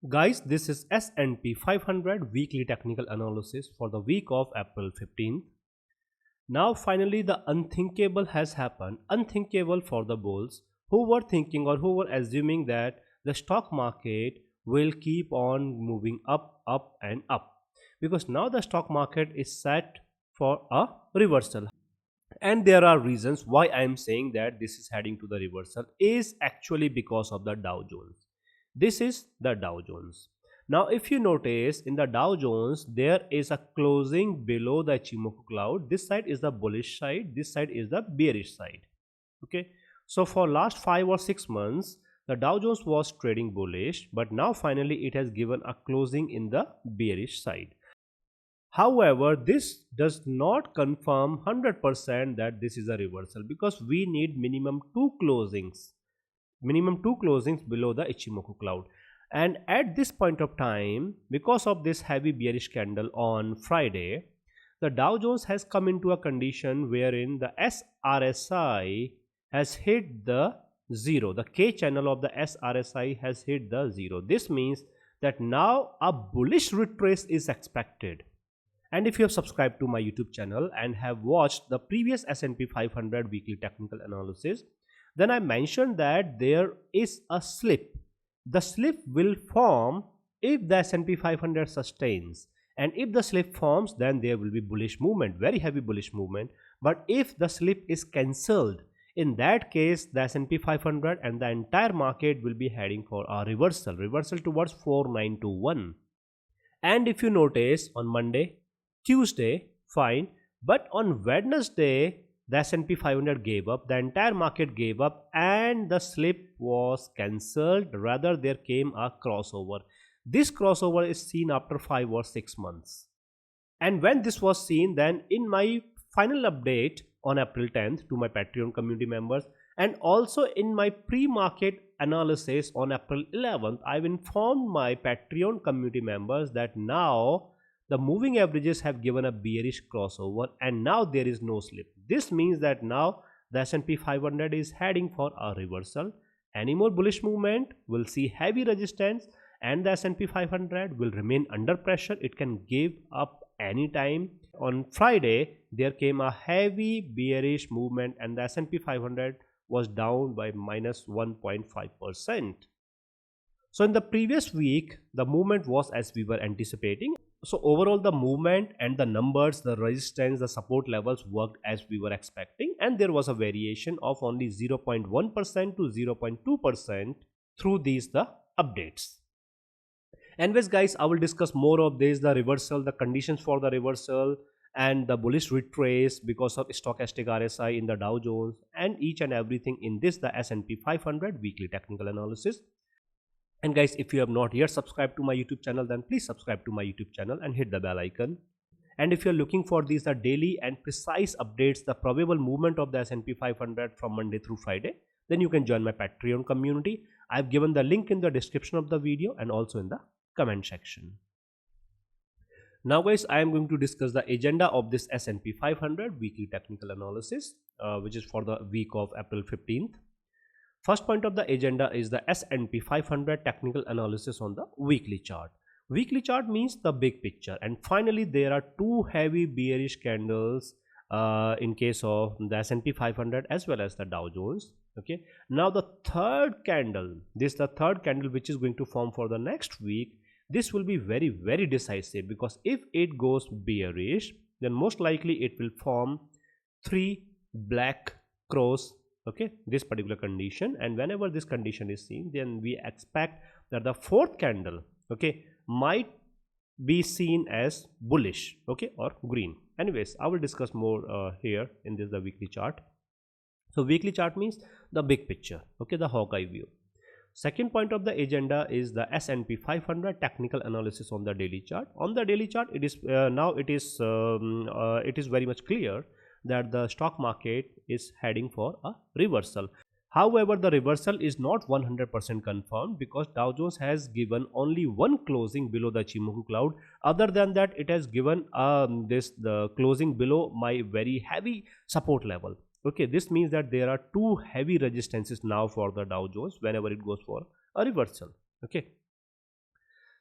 Guys, this is S&P 500 weekly technical analysis for the week of April 15th. Now finally the unthinkable has happened, unthinkable for the bulls who were thinking or who were assuming that the stock market will keep on moving up, up and up. Because now the stock market is set for a reversal. And there are reasons why I am saying that this is heading to the reversal is actually because of the Dow Jones. This is the Dow Jones. Now if you notice in the Dow Jones there is a closing below the Ichimoku cloud. This side is the bullish side, this side is the bearish side. Okay, so for last 5 or 6 months the Dow Jones was trading bullish, but now finally it has given a closing in the bearish side. However, this does not confirm 100% that this is a reversal, because we need minimum two closings below the Ichimoku cloud. And at this point of time, because of this heavy bearish candle on Friday, the Dow Jones has come into a condition wherein the SRSI has hit the zero. The K channel of the SRSI has hit the zero. This means that now a bullish retrace is expected. And if you have subscribed to my YouTube channel and have watched the previous S&P 500 weekly technical analysis, then I mentioned that there is a slip. The slip will form if the S&P 500 sustains, and if the slip forms, then there will be bullish movement, very heavy bullish movement. But if the slip is cancelled, in that case the S&P 500 and the entire market will be heading for a reversal towards 4921. And if you notice, on Monday, Tuesday, fine, but on Wednesday the S&P 500 gave up, the entire market gave up, and the slip was cancelled. Rather, there came a crossover. This crossover is seen after 5 or 6 months. And when this was seen, then in my final update on April 10th to my Patreon community members, and also in my pre-market analysis on April 11th, I've informed my Patreon community members that now the moving averages have given a bearish crossover and now there is no slip. This means that now the S&P 500 is heading for a reversal. Any more bullish movement will see heavy resistance and the S&P 500 will remain under pressure. It can give up anytime. On Friday there came a heavy bearish movement and the S&P 500 was down by minus 1.5%. So in the previous week the movement was as we were anticipating. So overall the movement and the numbers, the resistance, the support levels worked as we were expecting, and there was a variation of only 0.1% to 0.2% through these the updates. Anyways guys, I will discuss more of this, the reversal, the conditions for the reversal, and the bullish retrace because of stochastic RSI in the Dow Jones, and each and everything in this the S&P 500 weekly technical analysis. And guys, if you have not yet subscribed to my YouTube channel, then please subscribe to my YouTube channel and hit the bell icon. And if you're looking for these the daily and precise updates, the probable movement of the S&P 500 from Monday through Friday, then you can join my Patreon community. I've given the link in the description of the video and also in the comment section. Now guys, I am going to discuss the agenda of this S&P 500 weekly technical analysis, which is for the week of April 15th. First point of the agenda is the S&P 500 technical analysis on the weekly chart. Weekly chart means the big picture, and finally there are two heavy bearish candles in case of the S&P 500 as well as the Dow Jones. Okay, now the third candle, this is the third candle which is going to form for the next week. This will be very decisive, because if it goes bearish, then most likely it will form 3 black cross. Okay, this particular condition, and whenever this condition is seen, then we expect that the fourth candle, okay, might be seen as bullish, okay, or green. Anyways, I will discuss more here in this the weekly chart. So weekly chart means the big picture, okay, the hawk eye view. Second point of the agenda is the S&P 500 technical analysis on the daily chart. On the daily chart, it is now it is very much clear that the stock market is heading for a reversal. However, the reversal is not 100% confirmed, because Dow Jones has given only one closing below the Ichimoku cloud. Other than that, it has given the closing below my very heavy support level. Okay, this means that there are two heavy resistances now for the Dow Jones whenever it goes for a reversal. Okay,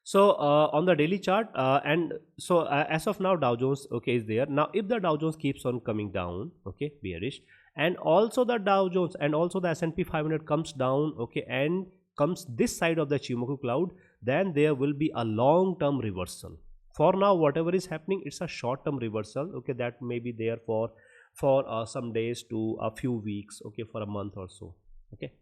So on the daily chart, and so as of now Dow Jones, okay, is there. Now if the Dow Jones keeps on coming down, okay, bearish, and also the Dow Jones and also the S&P 500 comes down, okay, and comes this side of the Chimoku cloud, then there will be a long term reversal. For now whatever is happening, it's a short term reversal, okay, that may be there for some days to a few weeks, okay, for a month or so, okay.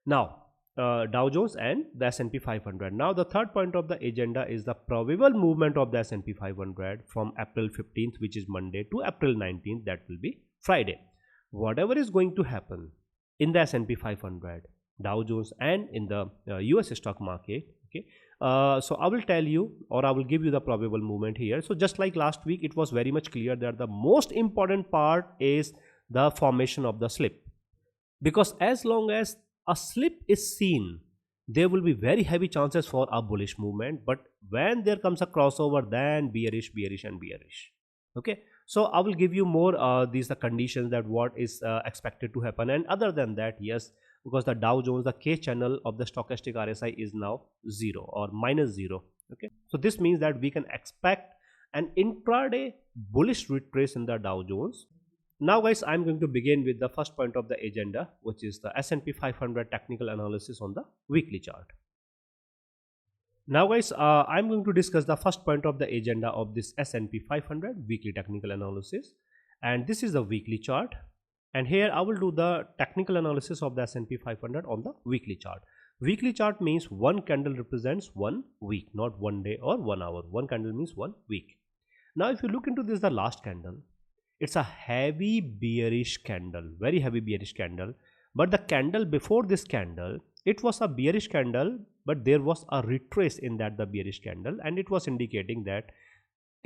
Now Dow Jones and the S&P 500. Now the third point of the agenda is the probable movement of the S&P 500 from April 15th, which is Monday, to April 19th, that will be Friday. Whatever is going to happen in the S&P 500, Dow Jones, and in the US stock market, okay, so I will tell you, or I will give you the probable movement here. So just like last week, it was very much clear that the most important part is the formation of the slip, because as long as a slip is seen, there will be very heavy chances for a bullish movement. But when there comes a crossover, then bearish, bearish, and bearish, okay. So I will give you more these the conditions that what is expected to happen. And other than that, yes, because the Dow Jones, the K channel of the stochastic RSI is now 0 or -0, okay. So this means that we can expect an intraday bullish retrace in the Dow Jones. Now guys, I'm going to begin with the first point of the agenda, which is the S&P 500 technical analysis on the weekly chart. Now guys, I'm going to discuss the first point of the agenda of this S&P 500 weekly technical analysis, and this is the weekly chart. And here I will do the technical analysis of the S&P 500 on the weekly chart. Weekly chart means one candle represents 1 week, not 1 day or 1 hour. One candle means 1 week. Now if you look into this, the last candle, it's a heavy bearish candle, very heavy bearish candle. But the candle before this candle, it was a bearish candle, but there was a retrace in that, the bearish candle, and it was indicating that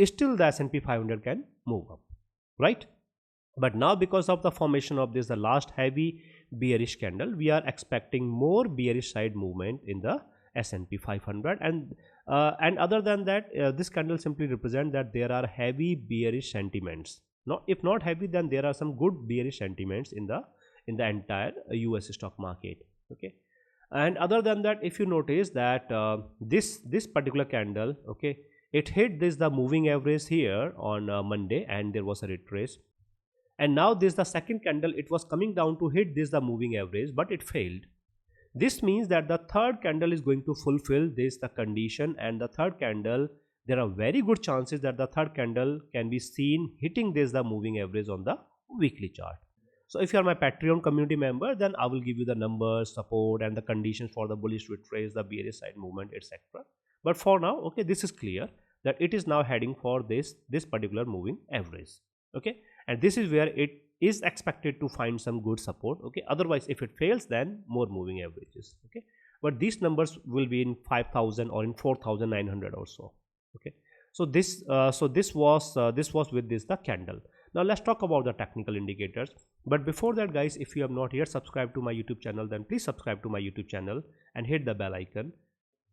still the S&P 500 can move up, right? But now because of the formation of this, the last heavy bearish candle, we are expecting more bearish side movement in the S&P 500. And other than that, this candle simply represents that there are heavy bearish sentiments. Not, if not heavy, then there are some good bearish sentiments in the entire US stock market, okay. And other than that, if you notice that this particular candle, okay, it hit this the moving average here on Monday, and there was a retrace. And now this the second candle, it was coming down to hit this the moving average, but it failed. This means that the third candle is going to fulfill this the condition, and the third candle, there are very good chances that the third candle can be seen hitting this the moving average on the weekly chart. So if you are my Patreon community member, then I will give you the numbers, support, and the conditions for the bullish retrace, the bearish side movement, etc. But for now, okay, this is clear that it is now heading for this particular moving average, okay. And this is where it is expected to find some good support, okay. Otherwise, if it fails, then more moving averages, okay. But these numbers will be in 5,000 or in 4,900 or so, okay. So this was with this the candle. Now let's talk about the technical indicators. But before that guys, if you have not yet subscribed to my YouTube channel, then please subscribe to my YouTube channel and hit the bell icon.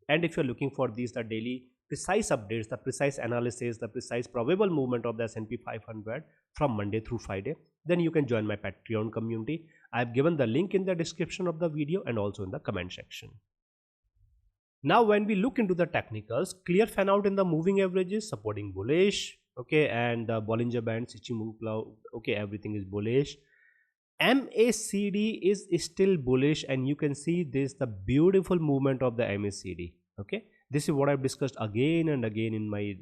And if you're looking for these the daily precise updates, the precise analysis, the precise probable movement of the S&P 500 from Monday through Friday, then you can join my Patreon community. I've given the link in the description of the video and also in the comment section. Now when we look into the technicals, clear fan out in the moving averages supporting bullish, okay, and the Bollinger Band, Ichimoku, okay, everything is bullish. MACD is still bullish, and you can see this the beautiful movement of the MACD, okay. This is what I've discussed again and again in my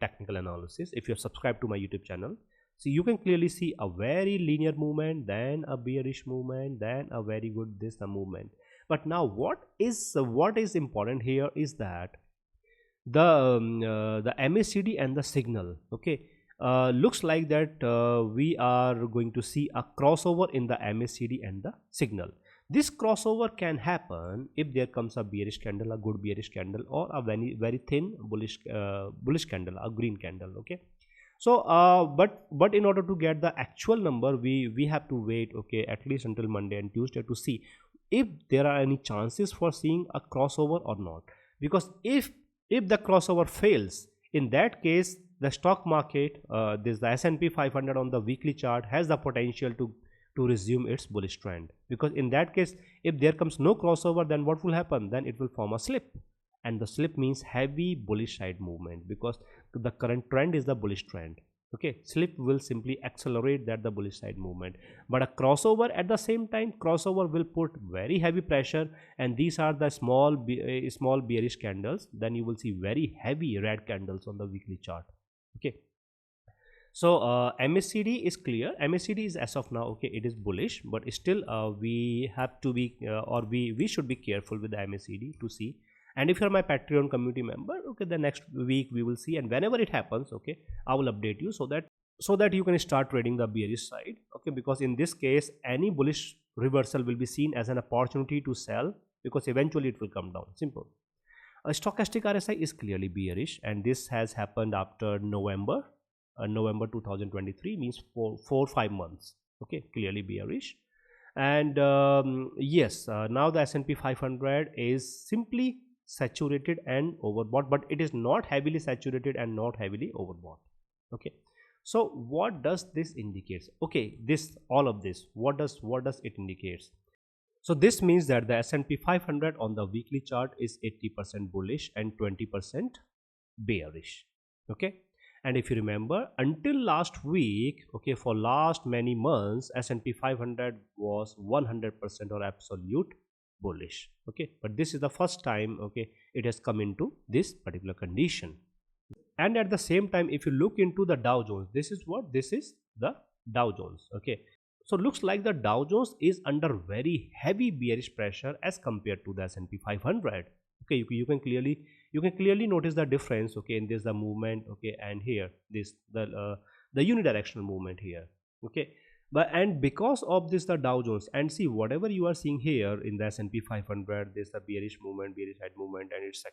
technical analysis. If you're subscribed to my YouTube channel, so you can clearly see a very linear movement, then a bearish movement, then a very good the movement. But now what is important here is that the MACD and the signal, okay, looks like that we are going to see a crossover in the MACD and the signal. This crossover can happen if there comes a bearish candle, a good bearish candle, or a very thin bullish candle, a green candle, okay. So but in order to get the actual number, we have to wait, okay, at least until Monday and Tuesday to see if there are any chances for seeing a crossover or not. Because if the crossover fails, in that case the stock market, this the S&P 500 on the weekly chart has the potential to resume its bullish trend. Because in that case, if there comes no crossover, then what will happen? Then it will form a slip, and the slip means heavy bullish side movement, because the current trend is the bullish trend. Okay, slip will simply accelerate that the bullish side movement, but a crossover at the same time, crossover will put very heavy pressure, and these are the small bearish candles. Then you will see very heavy red candles on the weekly chart. Okay, so MACD is clear. MACD is as of now, okay, it is bullish, but still we have to be or we should be careful with the MACD to see. And if you're my Patreon community member, okay, the next week we will see, and whenever it happens, okay, I will update you so that you can start trading the bearish side. Okay, because in this case any bullish reversal will be seen as an opportunity to sell, because eventually it will come down. Simple. A stochastic RSI is clearly bearish, and this has happened after November 2023, means 4-5 months. Okay, clearly bearish. And yes, now the S&P 500 is simply saturated and overbought, but it is not heavily saturated and not heavily overbought. Okay, so what does this indicates? Okay, this all of this, what does it indicates? So this means that the S&P 500 on the weekly chart is 80% bullish and 20% bearish. Okay, and if you remember, until last week, okay, for last many months, S&P 500 was 100% or absolute bullish. Okay, but this is the first time, okay, it has come into this particular condition. And at the same time, if you look into the Dow Jones, this is the Dow Jones. Okay, so looks like the Dow Jones is under very heavy bearish pressure as compared to the S&P 500. Okay, you can clearly notice the difference. Okay, in this the movement, okay, and here this the unidirectional movement here. Okay, but and because of this the Dow Jones, and see whatever you are seeing here in the S&P 500, this the bearish movement, bearish side movement, and etc.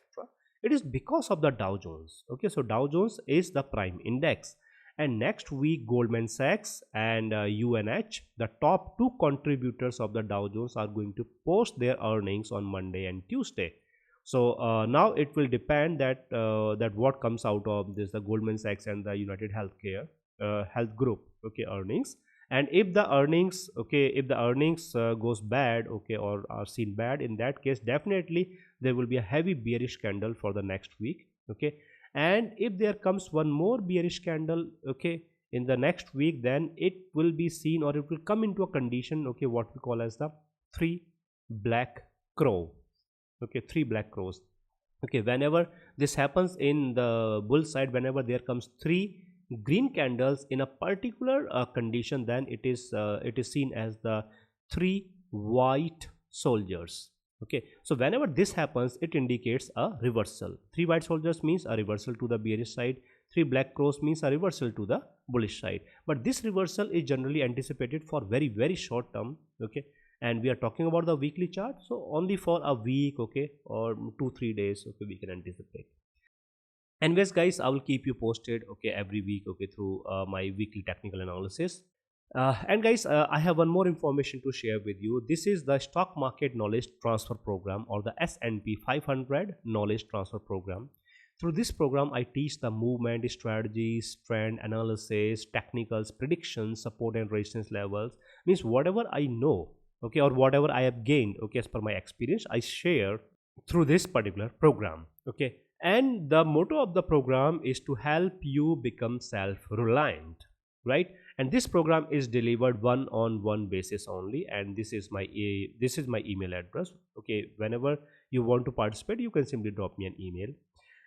It is because of the Dow Jones. Okay, so Dow Jones is the prime index, and next week Goldman Sachs and UNH, the top two contributors of the Dow Jones, are going to post their earnings on Monday and Tuesday. So now it will depend that what comes out of this, the Goldman Sachs and the United Healthcare Health Group, okay, earnings. And if the earnings, okay, if the earnings goes bad, okay, or are seen bad, in that case definitely there will be a heavy bearish candle for the next week. Okay, and if there comes one more bearish candle, okay, in the next week, then it will be seen, or it will come into a condition, okay, what we call as the three black crow. Okay, three black crows. Okay, whenever this happens in the bull side, whenever there comes three green candles in a particular condition, then it is seen as the three white soldiers. Okay, so whenever this happens, it indicates a reversal. Three white soldiers means a reversal to the bearish side. Three black crows means a reversal to the bullish side. But this reversal is generally anticipated for very short term. Okay, and we are talking about the weekly chart, so only for a week, okay, or 2-3 days, okay, we can anticipate. Anyways guys, I will keep you posted, okay, every week, okay, through my weekly technical analysis. And guys, I have one more information to share with you. This is the stock market knowledge transfer program, or the S&P 500 knowledge transfer program. Through this program, I teach the movement strategies, trend analysis, technicals, predictions, support and resistance levels. Means whatever I know, okay, or whatever I have gained, okay, as per my experience, I share through this particular program. Okay, and the motto of the program is to help you become self-reliant, right? And this program is delivered one-on-one basis only, and this is my email address. Okay, whenever you want to participate, you can simply drop me an email.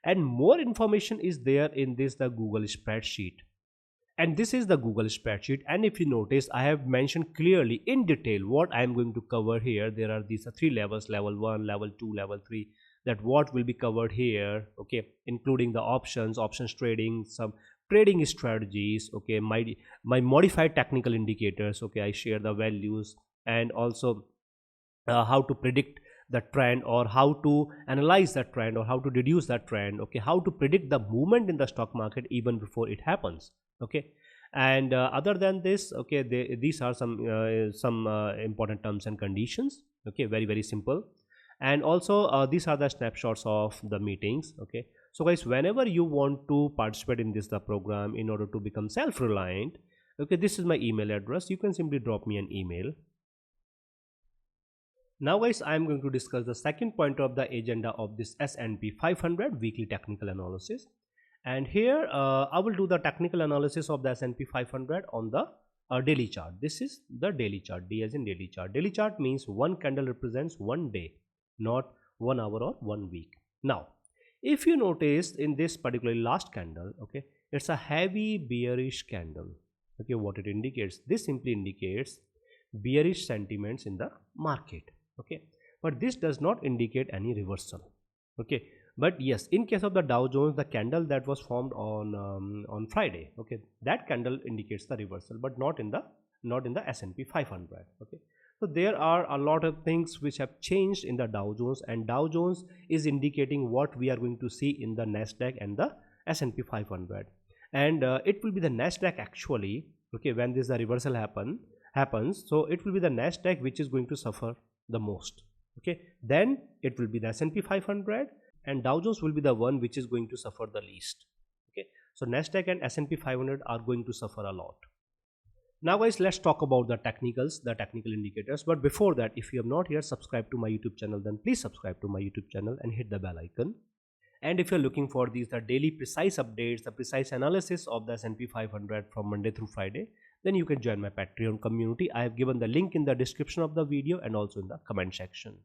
And more information is there in this the Google spreadsheet. And this is the Google spreadsheet, and if you notice, I have mentioned clearly in detail what I am going to cover here. There are these three levels: level 1, level 2, level 3, that what will be covered here, okay, including the options trading, some trading strategies, okay, my modified technical indicators, okay, I share the values, and also how to predict the trend, or how to analyze that trend, or how to deduce that trend, okay, how to predict the movement in the stock market even before it happens. Okay, and other than this, okay, these are some important terms and conditions. Okay, very simple. And also these are the snapshots of the meetings. Okay, so guys, whenever you want to participate in this the program in order to become self-reliant, okay, this is my email address. You can simply drop me an email. Now guys, I am going to discuss the second point of the agenda of this S&P 500 weekly technical analysis. And here I will do the technical analysis of the S&P 500 on the daily chart. This is the daily chart, D as in daily chart. Daily chart means one candle represents one day, not 1 hour or 1 week. Now, if you notice in this particularly last candle, okay, it's a heavy bearish candle. Okay, what it indicates? This simply indicates bearish sentiments in the market. Okay, but this does not indicate any reversal. Okay, but yes, in case of the Dow Jones, the candle that was formed on Friday, okay, that candle indicates the reversal, but not in the S&P 500. Okay, so there are a lot of things which have changed in the Dow Jones, and Dow Jones is indicating what we are going to see in the Nasdaq and the S&P 500, and it will be the Nasdaq actually. Okay, when this the reversal happens, so it will be the Nasdaq which is going to suffer the most. Okay, then it will be the S&P 500, and Dow Jones will be the one which is going to suffer the least. Okay, so Nasdaq and S&P 500 are going to suffer a lot. Now guys, let's talk about the technicals, the technical indicators. But before that, if you have not yet subscribed to my YouTube channel, then please subscribe to my YouTube channel and hit the bell icon. And if you're looking for these the daily precise updates, the precise analysis of the S&P 500 from Monday through Friday, then you can join my Patreon community. I have given the link in the description of the video and also in the comment section.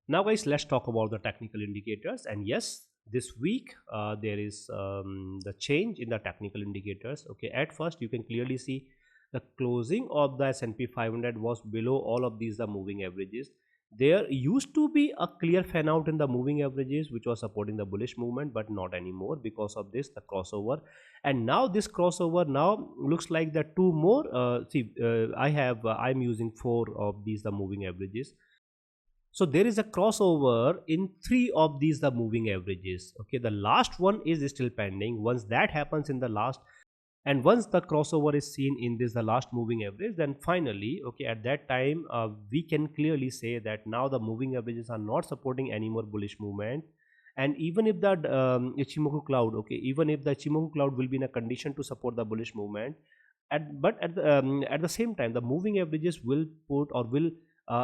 Now guys, let's talk about the technical indicators. And yes, this week there is the change in the technical indicators. Okay, at first you can clearly see the closing of the S&P 500 was below all of these the moving averages. There used to be a clear fan out in the moving averages which was supporting the bullish movement, but not anymore because of this the crossover. And now this crossover now looks like the two more I'm using 4 of these the moving averages. So there is a crossover in 3 of these the moving averages. Okay, the last one is still pending. Once that happens in the last, and once the crossover is seen in this the last moving average, then finally, okay, at that time we can clearly say that now the moving averages are not supporting any more bullish movement. And even if the Ichimoku cloud, okay, even if the Ichimoku cloud will be in a condition to support the bullish movement, at the same time the moving averages will put or will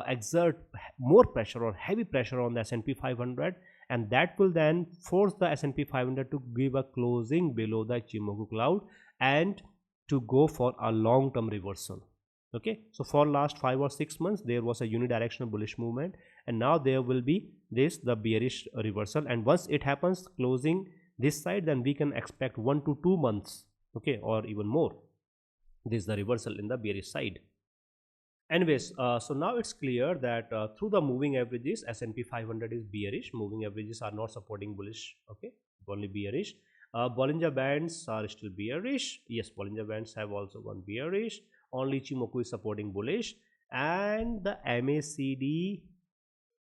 exert more pressure or heavy pressure on the S&P 500, and that will then force the S&P 500 to give a closing below the Ichimoku cloud and to go for a long-term reversal. Okay, so for last 5 or 6 months there was a unidirectional bullish movement, and now there will be the bearish reversal, and once it happens closing this side, then we can expect 1 to 2 months, okay, or even more, this is the reversal in the bearish side. Anyways, so now it's clear that through the moving averages, S&P 500 is bearish. Moving averages are not supporting bullish. Okay, only bearish. Bollinger Bands are still bearish. Yes, Bollinger Bands have also gone bearish. Only Ichimoku is supporting bullish, and the MACD.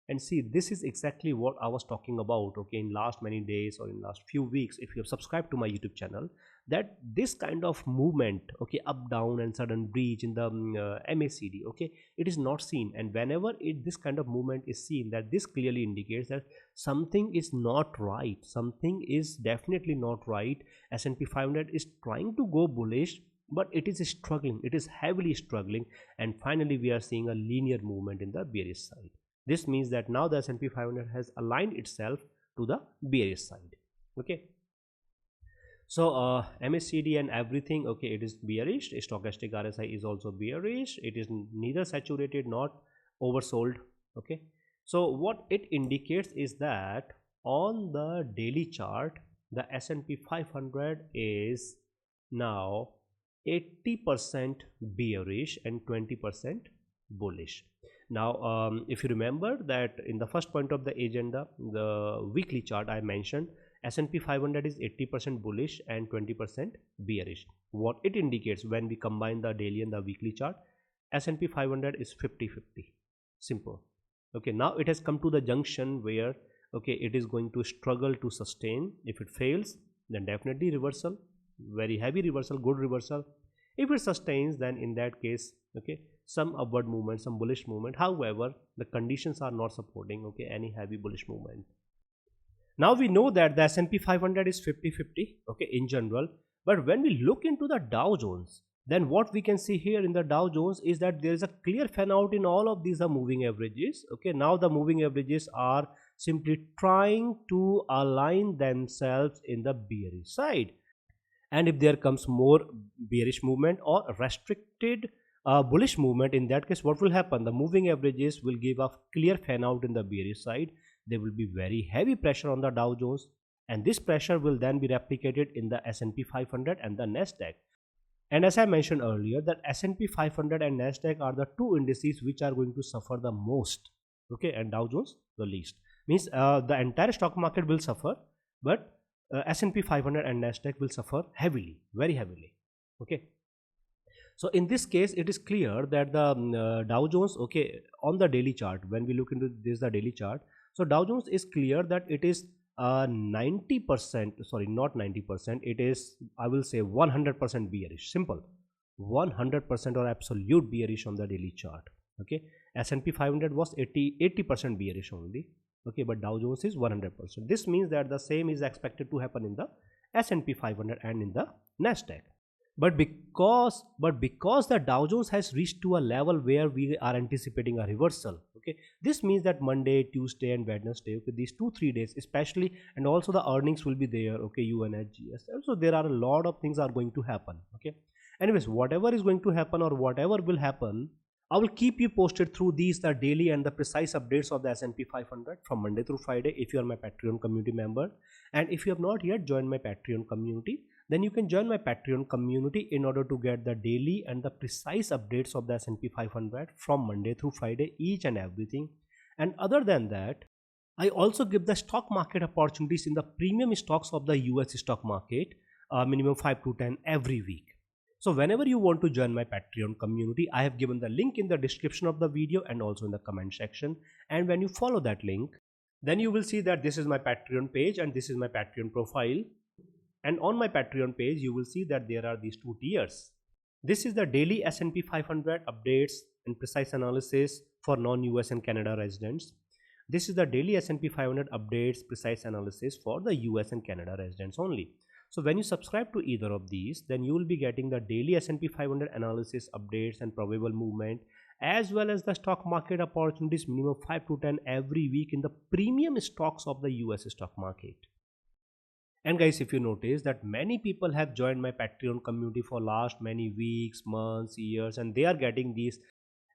And see, this is exactly what I was talking about, okay, in last many days or in last few weeks. If you have subscribed to my YouTube channel, that this kind of movement, okay, up down and sudden breach in the MACD, okay, it is not seen. And whenever this kind of movement is seen, that this clearly indicates that something is not right, something is definitely not right. S&P 500 is trying to go bullish, but it is struggling, it is heavily struggling, and finally we are seeing a linear movement in the bearish side. This means that now the S&P 500 has aligned itself to the bearish side. Okay, so MACD and everything, okay, it is bearish. Stochastic RSI is also bearish. It is neither saturated not oversold. Okay, so what it indicates is that on the daily chart the S&P 500 is now 80% bearish and 20% bullish. Now if you remember that in the first point of the agenda, the weekly chart, I mentioned S&P 500 is 80% bullish and 20% bearish. What it indicates when we combine the daily and the weekly chart, S&P 500 is 50-50. Simple. Okay, now it has come to the junction where, okay, it is going to struggle to sustain. If it fails, then definitely reversal, very heavy reversal, good reversal. If it sustains, then in that case, okay, some upward movement, some bullish movement. However, the conditions are not supporting, okay, any heavy bullish movement. Now we know that the S&P 500 is 50-50, okay, in general. But when we look into the Dow Jones then what we can see here in the Dow Jones is that there is a clear fan out in all of these moving averages. Okay, now the moving averages are simply trying to align themselves in the bearish side, and if there comes more bearish movement or restricted bullish movement, in that case what will happen? The moving averages will give a clear fan out in the bearish side. There will be very heavy pressure on the Dow Jones, and this pressure will then be replicated in the S&P 500 and the Nasdaq. And as I mentioned earlier, that S&P 500 and Nasdaq are the two indices which are going to suffer the most. Okay, and Dow Jones the least. Means the entire stock market will suffer, but S&P 500 and Nasdaq will suffer heavily, very heavily. Okay. So in this case, it is clear that the Dow Jones, okay, on the daily chart, when we look into this, the daily chart, so Dow Jones is clear that it is 90%, sorry, not 90%, it is, I will say 100% bearish. Simple, 100% or absolute bearish on the daily chart. Okay, S&P 500 was 80% bearish only. Okay, but Dow Jones is 100%. This means that the same is expected to happen in the S&P 500 and in the Nasdaq. But because the Dow Jones has reached to a level where we are anticipating a reversal, okay, this means that Monday, Tuesday and Wednesday, okay, these 2-3 days especially, and also the earnings will be there, okay, UNH, GS, so there are a lot of things are going to happen. Okay, anyways, whatever is going to happen or whatever will happen, I will keep you posted through these, the daily and the precise updates of the S&P 500 from Monday through Friday if you are my Patreon community member. And if you have not yet joined my Patreon community, then you can join my Patreon community in order to get the daily and the precise updates of the S&P 500 from Monday through Friday, each and everything. And other than that, I also give the stock market opportunities in the premium stocks of the US stock market, minimum 5 to 10 every week. So whenever you want to join my Patreon community, I have given the link in the description of the video and also in the comment section. And when you follow that link, then you will see that this is my Patreon page and this is my Patreon profile. And on my Patreon page, you will see that there are these two tiers. This is the daily S&P 500 updates and precise analysis for non-US and Canada residents. This is the daily S&P 500 updates, precise analysis for the US and Canada residents only. So when you subscribe to either of these, then you will be getting the daily S&P 500 analysis, updates and probable movement, as well as the stock market opportunities, minimum 5 to 10 every week in the premium stocks of the US stock market. And guys, if you notice that many people have joined my Patreon community for last many weeks, months, years, and they are getting these,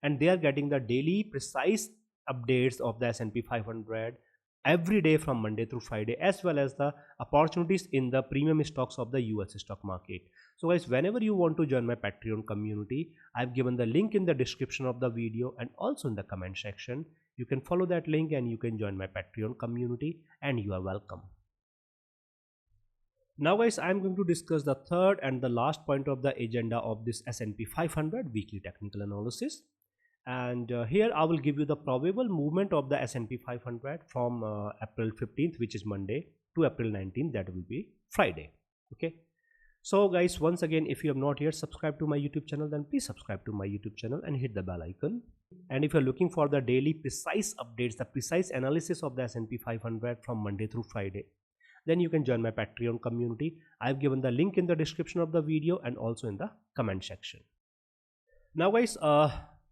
and they are getting the daily precise updates of the S&P 500 every day from Monday through Friday, as well as the opportunities in the premium stocks of the US stock market. So guys, whenever you want to join my Patreon community, I've given the link in the description of the video and also in the comment section. You can follow that link and you can join my Patreon community, and you are welcome. Now guys, I'm going to discuss the third and the last point of the agenda of this S&P 500 weekly technical analysis. And here I will give you the probable movement of the S&P 500 from April 15th, which is Monday, to April 19th, that will be Friday. Okay, so guys, once again, if you have not yet subscribed to my YouTube channel, then please subscribe to my YouTube channel and hit the bell icon. And if you're looking for the daily precise updates, the precise analysis of the S&P 500 from Monday through Friday, then you can join my Patreon community. I've given the link in the description of the video and also in the comment section. Now guys,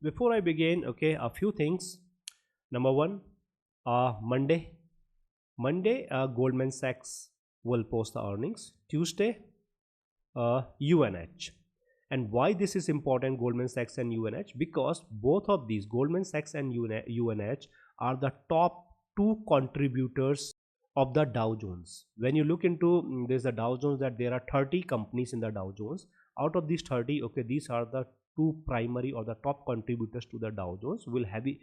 before I begin, okay, a few things. Number one, Monday, Goldman Sachs will post the earnings. Tuesday, UNH. And why this is important, Goldman Sachs and UNH? Because both of these, Goldman Sachs and UNH, are the top two contributors of the Dow Jones. When you look into there's the Dow Jones, that there are 30 companies in the Dow Jones. Out of these 30, okay, these are the two primary or the top contributors to the Dow Jones with heavy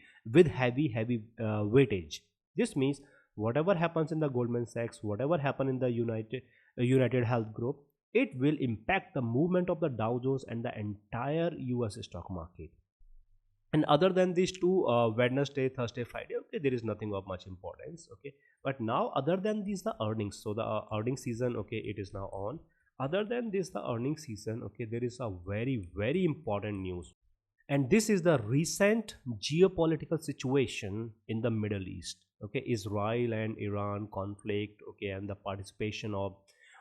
weightage. This means whatever happens in the Goldman Sachs, whatever happen in the United Health Group, it will impact the movement of the Dow Jones and the entire US stock market. And other than these two, Wednesday, Thursday, Friday, okay, there is nothing of much importance. Okay, but now other than these, the earnings, so the earnings season, okay, it is now on. Other than this, the earnings season, okay, there is a very important news, and this is the recent geopolitical situation in the Middle East. Okay, Israel and Iran conflict, okay, and the participation of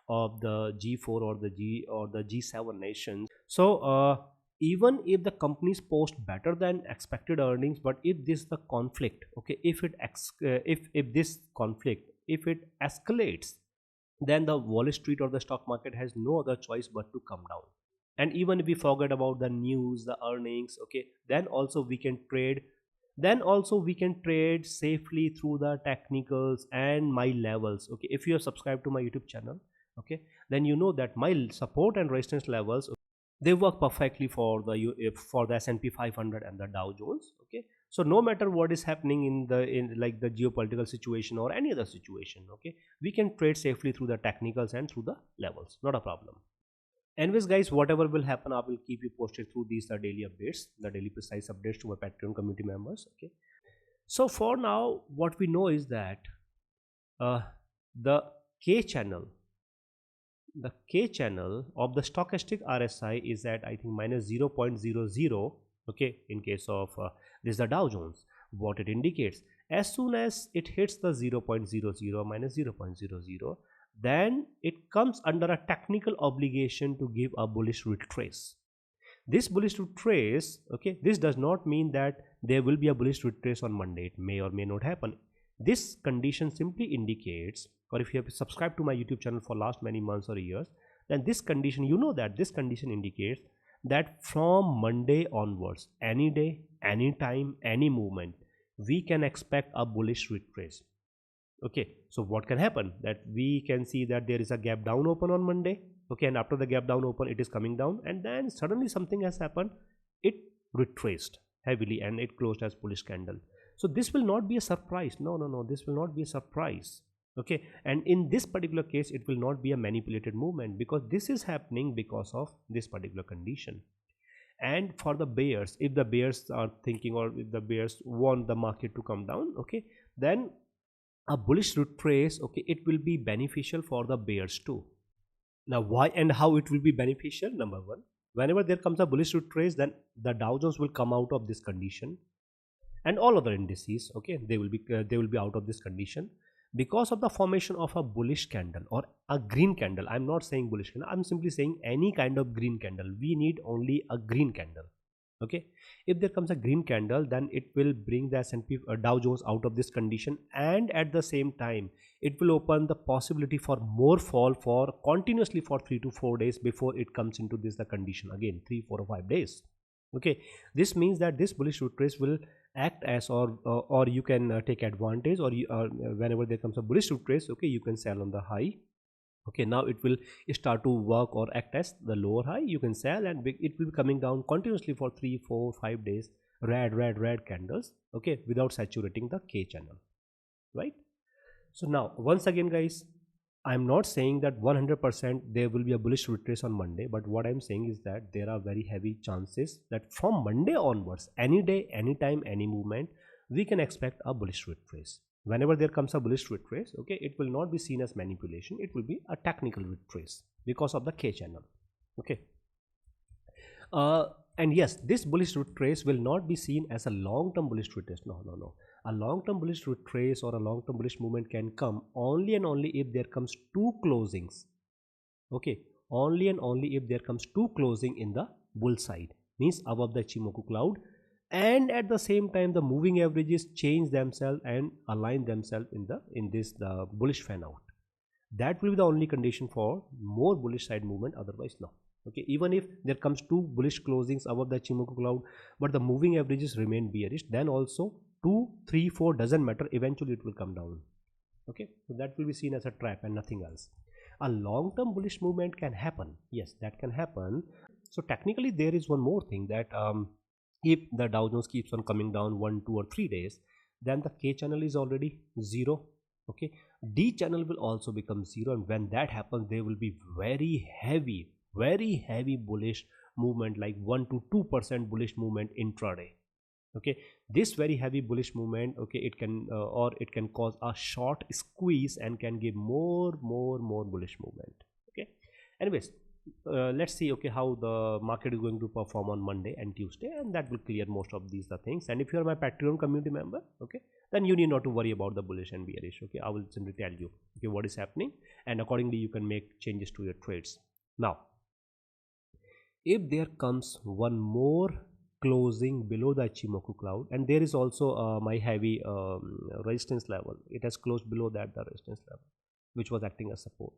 of the G4 or the G7 nations. So even if the companies post better than expected earnings, but if this the conflict, okay, if this conflict, if it escalates, then the Wall Street or the stock market has no other choice but to come down. And even if we forget about the news, the earnings, okay, then also we can trade safely through the technicals and my levels. Okay, if you are subscribed to my YouTube channel, okay, then you know that my support and resistance levels, they work perfectly for the S&P 500 and the Dow Jones. Okay, so no matter what is happening in like the geopolitical situation or any other situation, okay, we can trade safely through the technicals and through the levels, not a problem. Anyways guys, whatever will happen, I will keep you posted through these daily updates, the daily precise updates to my Patreon community members. Okay, so for now what we know is that uh, the K channel the K channel of the stochastic RSI is at, I think, minus 0.00. Okay, in case of this is the Dow Jones, what it indicates, as soon as it hits the 0.00 minus 0.00, then it comes under a technical obligation to give a bullish retrace. This bullish retrace, okay, this does not mean that there will be a bullish retrace on Monday. It may or may not happen. This condition simply indicates, or if you have subscribed to my YouTube channel for last many months or years, then this condition, you know that this condition indicates that from Monday onwards, any day, any time, any movement, we can expect a bullish retrace. Okay, so what can happen, that we can see that there is a gap down open on Monday, okay, and after the gap down open it is coming down, and then suddenly something has happened, it retraced heavily and it closed as bullish candle. So this will not be a surprise. No, this will not be a surprise. Okay, and in this particular case it will not be a manipulated movement, because this is happening because of this particular condition. And for the bears, if the bears are thinking, or if the bears want the market to come down, okay, then a bullish retrace, okay, it will be beneficial for the bears too. Now why and how it will be beneficial? Number one, whenever there comes a bullish retrace, then the Dow Jones will come out of this condition, and all other indices, okay, they will be out of this condition because of the formation of a bullish candle or a green candle. I'm not saying bullish candle, I'm simply saying any kind of green candle. We need only a green candle. Okay, if there comes a green candle, then it will bring the S&P Dow Jones out of this condition, and at the same time it will open the possibility for more fall for continuously for 3 to 4 days before it comes into this the condition again, 3, 4 or 5 days. Okay, this means that this bullish retrace will act as, or you can take advantage, or whenever there comes a bullish retrace, okay, you can sell on the high. Okay, now it will start to work or act as the lower high, you can sell, and it will be coming down continuously for 3, 4, 5 days, red candles, okay, without saturating the K channel, right? So now once again guys, I'm not saying that 100% there will be a bullish retrace on Monday, but what I'm saying is that there are very heavy chances that from Monday onwards, any day, anytime, any movement, we can expect a bullish retrace. Whenever there comes a bullish retrace, okay, it will not be seen as manipulation, it will be a technical retrace because of the K channel. Okay, and yes, this bullish retrace will not be seen as a long-term bullish retrace. No. A long-term bullish retrace or a long-term bullish movement can come only and only if there comes two closings. Okay, only and only if there comes two closing in the bull side, means above the Ichimoku cloud, and at the same time the moving averages change themselves and align themselves in the bullish fan out. That will be the only condition for more bullish side movement, otherwise no. Okay, even if there comes two bullish closings above the Ichimoku cloud but the moving averages remain bearish, then also 2, 3, 4 doesn't matter, eventually it will come down. Okay, so that will be seen as a trap and nothing else. A long-term bullish movement can happen, yes, that can happen. So technically there is one more thing, that if the Dow Jones keeps on coming down 1, 2 or 3 days, then the K channel is already 0. Okay, D channel will also become 0, and when that happens there will be very heavy bullish movement, like 1 to 2% bullish movement intraday. Okay, this very heavy bullish movement, okay, it can it can cause a short squeeze and can give more bullish movement. Okay, anyways, let's see okay how the market is going to perform on Monday and Tuesday, and that will clear most of these the things. And if you are my Patreon community member, okay, then you need not to worry about the bullish and bearish. Okay, I will simply tell you okay what is happening, and accordingly you can make changes to your trades. Now if there comes one more closing below the Ichimoku cloud, and there is also my heavy resistance level, it has closed below that the resistance level which was acting as support.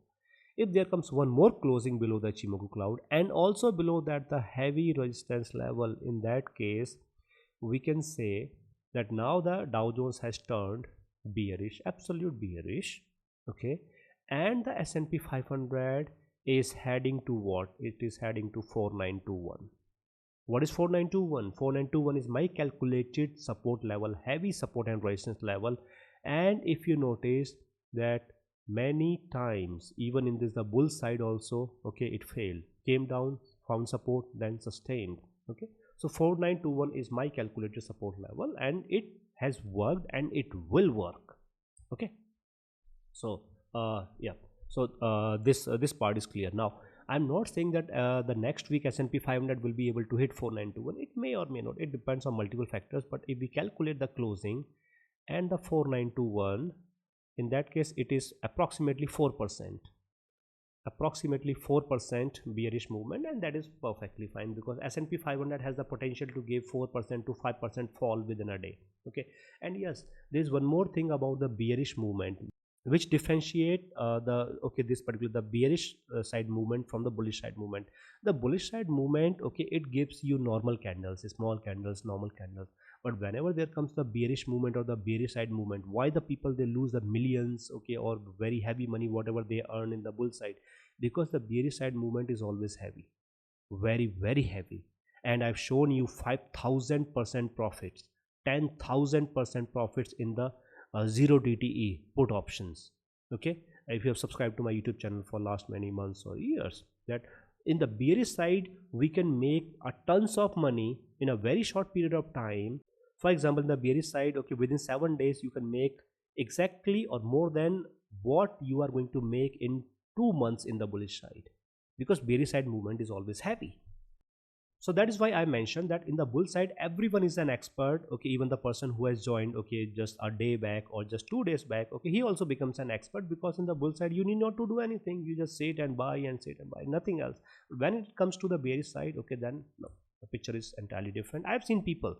If there comes one more closing below the Ichimoku cloud and also below that the heavy resistance level, in that case we can say that now the Dow Jones has turned bearish, absolute bearish, okay, and the S&P 500 is heading to what? It is heading to 4921. What is 4921? 4921 is my calculated support level, heavy support and resistance level. And if you notice that many times, even in this the bull side also, okay, it failed, came down, found support, then sustained. Okay, so 4921 is my calculated support level, and it has worked and it will work. Okay, so yeah, so this part is clear. Now I'm not saying that the next week S&P 500 will be able to hit 4921. It may or may not, it depends on multiple factors. But if we calculate the closing and the 4921, in that case it is approximately 4%, approximately 4% bearish movement, and that is perfectly fine because S&P 500 has the potential to give 4% to 5% fall within a day. Okay, and yes, there is one more thing about the bearish movement which differentiate the okay this particular the bearish side movement from the bullish side movement. The bullish side movement, okay, it gives you normal candles, small candles, normal candles. But whenever there comes the bearish movement or the bearish side movement, why the people they lose the millions, okay, or very heavy money whatever they earn in the bull side? Because the bearish side movement is always heavy, very heavy. And I've shown you 5000% profits, 10,000% profits in the 0 DTE put options. Okay, if you have subscribed to my YouTube channel for last many months or years, that in the bearish side we can make a tons of money in a very short period of time. For example, in the bearish side, okay, within 7 days you can make exactly or more than what you are going to make in 2 months in the bullish side, because bearish side movement is always heavy. So that is why I mentioned that in the bull side everyone is an expert. Okay, even the person who has joined, okay, just a day back or just 2 days back, okay, he also becomes an expert, because in the bull side you need not to do anything, you just sit and buy and sit and buy, nothing else. When it comes to the bearish side, okay, then no, the picture is entirely different. I've seen people,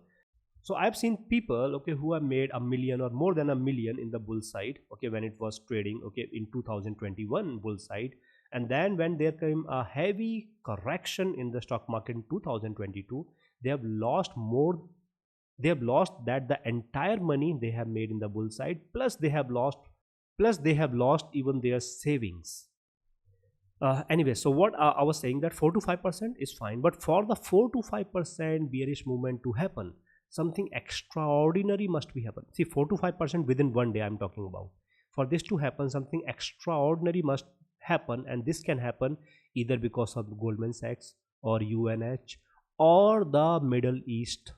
so I've seen people, okay, who have made a million or more than a million in the bull side, okay, when it was trading, okay, in 2021 bull side. And then when there came a heavy correction in the stock market in 2022, they have lost more, they have lost that the entire money they have made in the bull side, plus they have lost even their savings. Anyway, so what I was saying that 4 to 5% is fine, but for the 4 to 5% bearish movement to happen, something extraordinary must be happen. See, 4 to 5% within 1 day I'm talking about. For this to happen, something extraordinary must happen, and this can happen either because of Goldman Sachs or UNH or the Middle East.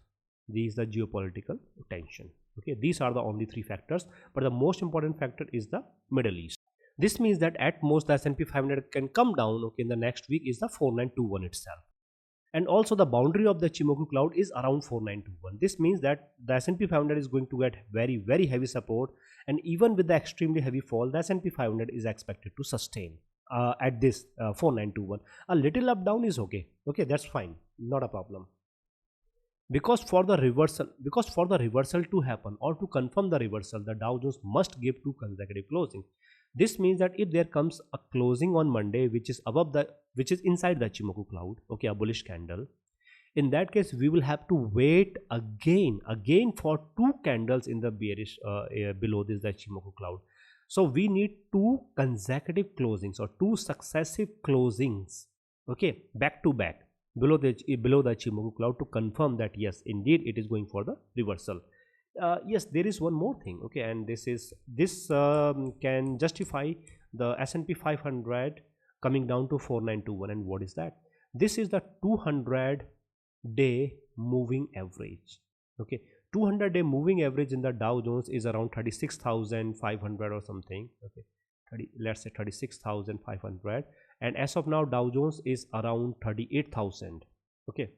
These are the geopolitical tension. Okay, these are the only 3 factors, but the most important factor is the Middle East. This means that at most the S&P 500 can come down, okay, in the next week is the 4921 itself. And also the boundary of the Ichimoku cloud is around 4921. This means that the S&P 500 is going to get very heavy support, and even with the extremely heavy fall, the S&P 500 is expected to sustain at this 4921. A little up down is okay, that's fine, not a problem. Because for the reversal to happen or to confirm the reversal, the Dow Jones must give 2 consecutive closing. This means that if there comes a closing on Monday which is inside the Ichimoku cloud, okay, a bullish candle, in that case we will have to wait again for 2 candles in the bearish below this the Ichimoku cloud. So we need 2 consecutive closings or 2 successive closings, okay, back to back below the Ichimoku cloud to confirm that yes, indeed it is going for the reversal. Yes, there is one more thing, okay, and this can justify the S&P 500 coming down to 4921. And what is that? This is the 200-day moving average. Okay, 200-day moving average in the Dow Jones is around 36,500 or something. Okay, let's say 36,500, and as of now Dow Jones is around 38,000. Okay,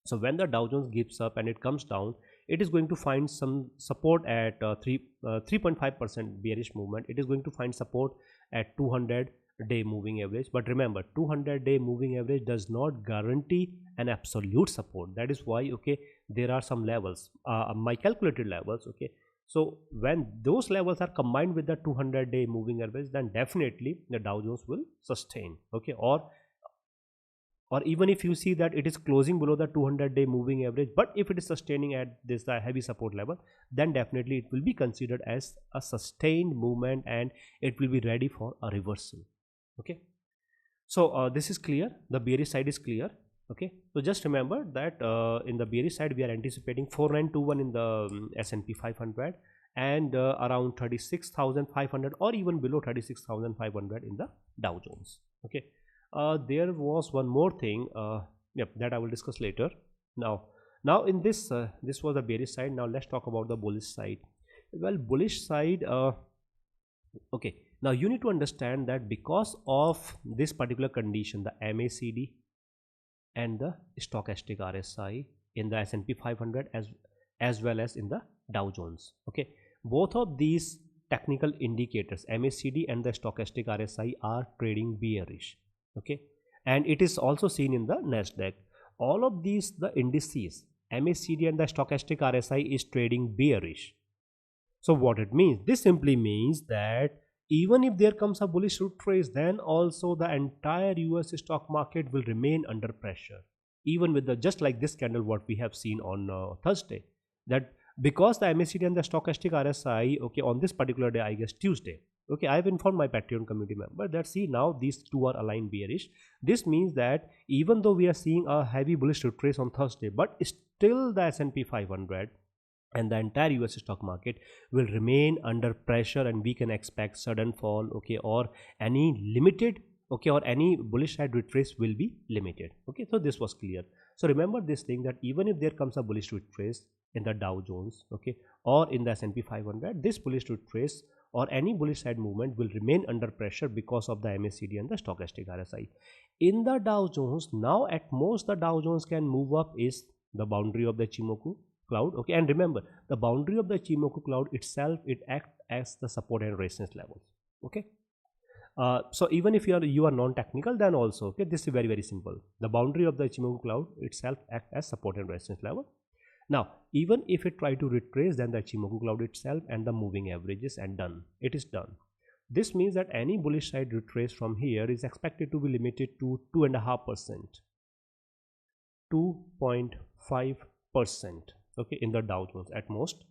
so when the Dow Jones gives up and it comes down, it is going to find some support at 3.5% bearish movement. It is going to find support at 200-day moving average. But remember, 200-day moving average does not guarantee an absolute support. That is why, okay, there are some levels, my calculated levels. Okay, so when those levels are combined with the 200-day moving average, then definitely the Dow Jones will sustain. Okay, or even if you see that it is closing below the 200-day moving average, but if it is sustaining at this heavy support level, then definitely it will be considered as a sustained movement and it will be ready for a reversal. Okay, so this is clear, the bearish side is clear. Okay, so just remember that in the bearish side we are anticipating 4921 in the S&P 500 and around 36,500 or even below 36,500 in the Dow Jones. Okay, there was one more thing, that I will discuss later. Now in this this was the bearish side. Now let's talk about the bullish side. Well, bullish side, okay, now you need to understand that because of this particular condition, the MACD and the stochastic RSI in the S&P 500 as well as in the Dow Jones. Okay, both of these technical indicators, MACD and the stochastic RSI, are trading bearish. Okay, and it is also seen in the Nasdaq. All of these, the indices, MACD and the stochastic RSI, is trading bearish. So what it means? This simply means that even if there comes a bullish retrace, then also the entire US stock market will remain under pressure, even with the just like this candle what we have seen on Thursday. That because the MACD and the stochastic RSI, okay, on this particular day, I guess Tuesday, okay, I have informed my Patreon community member that see, now these two are aligned bearish. This means that even though we are seeing a heavy bullish retrace on Thursday, but still the S&P 500 and the entire US stock market will remain under pressure, and we can expect sudden fall, okay, or any limited, okay, or any bullish side retrace will be limited. Okay, so this was clear. So remember this thing, that even if there comes a bullish retrace in the Dow Jones, okay, or in the S&P 500, this bullish retrace or any bullish side movement will remain under pressure because of the MACD and the stochastic RSI. In the Dow Jones, now at most the Dow Jones can move up is the boundary of the Ichimoku cloud. Okay, and remember, the boundary of the Ichimoku cloud itself, it acts as the support and resistance levels. Okay, so even if you are non-technical, then also, okay, this is very, very simple. The boundary of the Ichimoku cloud itself acts as support and resistance level. Now even if it try to retrace, then the Ichimoku cloud itself and the moving averages, and done, it is done. This means that any bullish side retrace from here is expected to be limited to 2.5%, 2.5%, okay, in the Dow Jones at most.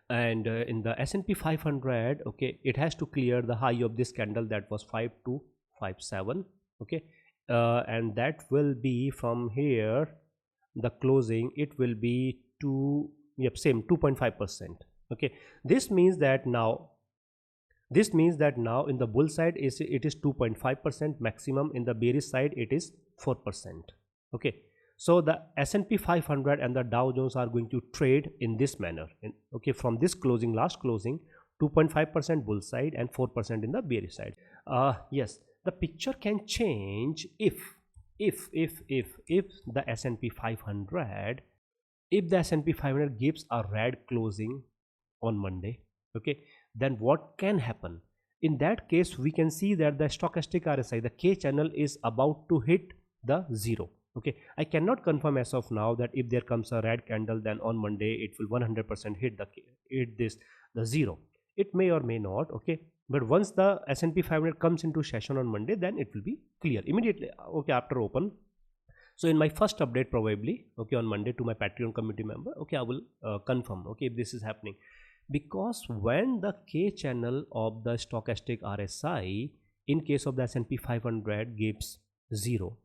And in the S&P 500, okay, it has to clear the high of this candle, that was 5257. Okay, and that will be from here, the closing, it will be same 2.5%. okay, this means that now in the bull side it is 2.5% maximum, in the bearish side it is 4%. okay, so the S&P 500 and the Dow Jones are going to trade in this manner, okay, from this closing, last closing, 2.5% bull side and 4% in the bearish side. Yes, the picture can change if the S&P 500, if the S&P 500 gives a red closing on Monday, okay, then what can happen? In that case, we can see that the stochastic RSI, the K channel, is about to hit the zero. Okay, I cannot confirm as of now that if there comes a red candle, then on Monday it will 100% hit the zero. It may or may not. Okay, but once the S&P 500 comes into session on Monday, then it will be clear immediately, okay, after open. So in my first update, probably, okay, on Monday, to my Patreon community member, okay, I will confirm, okay, if this is happening. Because when the K channel of the stochastic RSI, in case of the S&P 500, gives zero,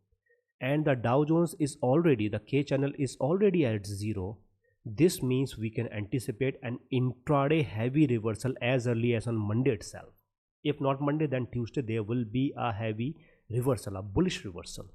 and the Dow Jones is already, the K channel is already at zero, this means we can anticipate an intraday heavy reversal as early as on Monday itself. If not Monday, then Tuesday there will be a heavy reversal, a bullish reversal.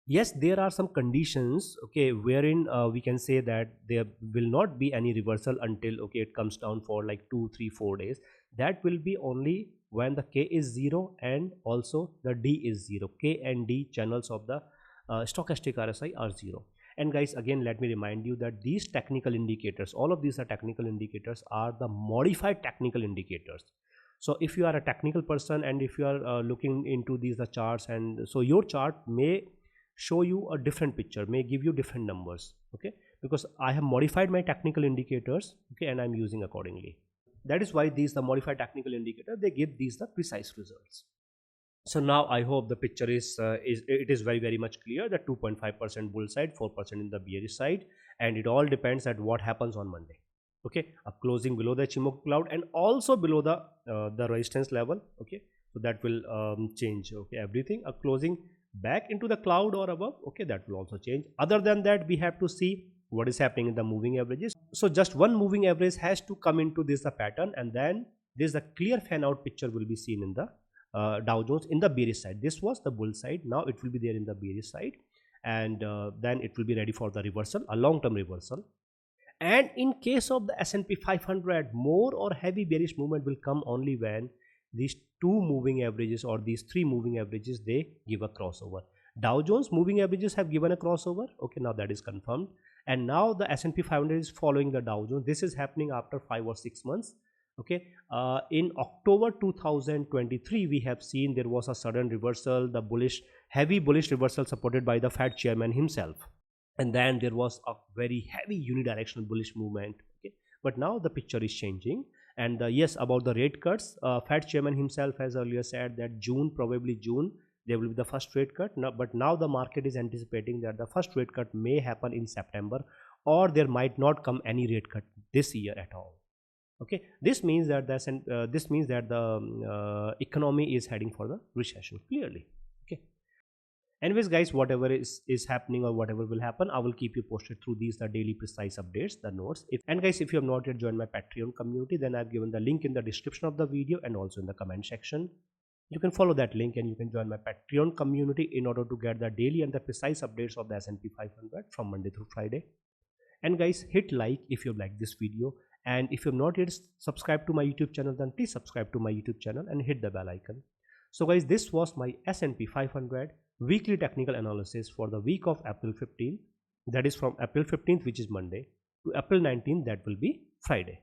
Yes, there are some conditions, okay, wherein we can say that there will not be any reversal until, okay, it comes down for like 2, 3, 4 days. That will be only when the K is 0 and also the D is 0. K and D channels of the stochastic RSI are 0. And guys, again let me remind you that these technical indicators, all of these are technical indicators, are the modified technical indicators. So if you are a technical person and if you are looking into these the charts, and so your chart may show you a different picture, may give you different numbers, okay, because I have modified my technical indicators, okay, and I'm using accordingly. That is why these the modified technical indicator, they give these the precise results. So now I hope the picture is very much clear that 2.5% bull side, 4% in the bearish side, and it all depends at what happens on Monday. Okay, a closing below the Ichimoku cloud and also below the resistance level. Okay, so that will change, okay, everything. A closing back into the cloud or above, okay, that will also change. Other than that, we have to see what is happening in the moving averages. So just one moving average has to come into this the pattern, and then this a clear fan out picture will be seen in the Dow Jones in the bearish side. This was the bull side, now it will be there in the bearish side, and then it will be ready for the reversal, a long-term reversal. And in case of the S&P 500, more or heavy bearish movement will come only when these two moving averages or these three moving averages, they give a crossover. Dow Jones moving averages have given a crossover, okay, now that is confirmed, and now the S&P 500 is following the Dow Jones. This is happening after 5 or 6 months. Okay, in October 2023 we have seen there was a sudden reversal, the heavy bullish reversal supported by the Fed chairman himself, and then there was a very heavy unidirectional bullish movement. Okay, but now the picture is changing, and yes, about the rate cuts, Fed chairman himself has earlier said that probably June there will be the first rate cut. Now, but now the market is anticipating that the first rate cut may happen in September, or there might not come any rate cut this year at all. Okay, this means that the economy is heading for the recession clearly. Okay, anyways guys, whatever is happening or whatever will happen, I will keep you posted through the daily precise updates, the notes. And guys, if you have not yet joined my Patreon community, then I've given the link in the description of the video and also in the comment section. You can follow that link and you can join my Patreon community in order to get the daily and the precise updates of the S&P 500 from Monday through Friday. And guys, hit like if you like this video, and if you have not yet subscribed to my YouTube channel, then please subscribe to my YouTube channel and hit the bell icon. So guys, this was my S&P 500 weekly technical analysis for the week of April 15th, that is from April 15th, which is Monday, to April 19th, that will be Friday.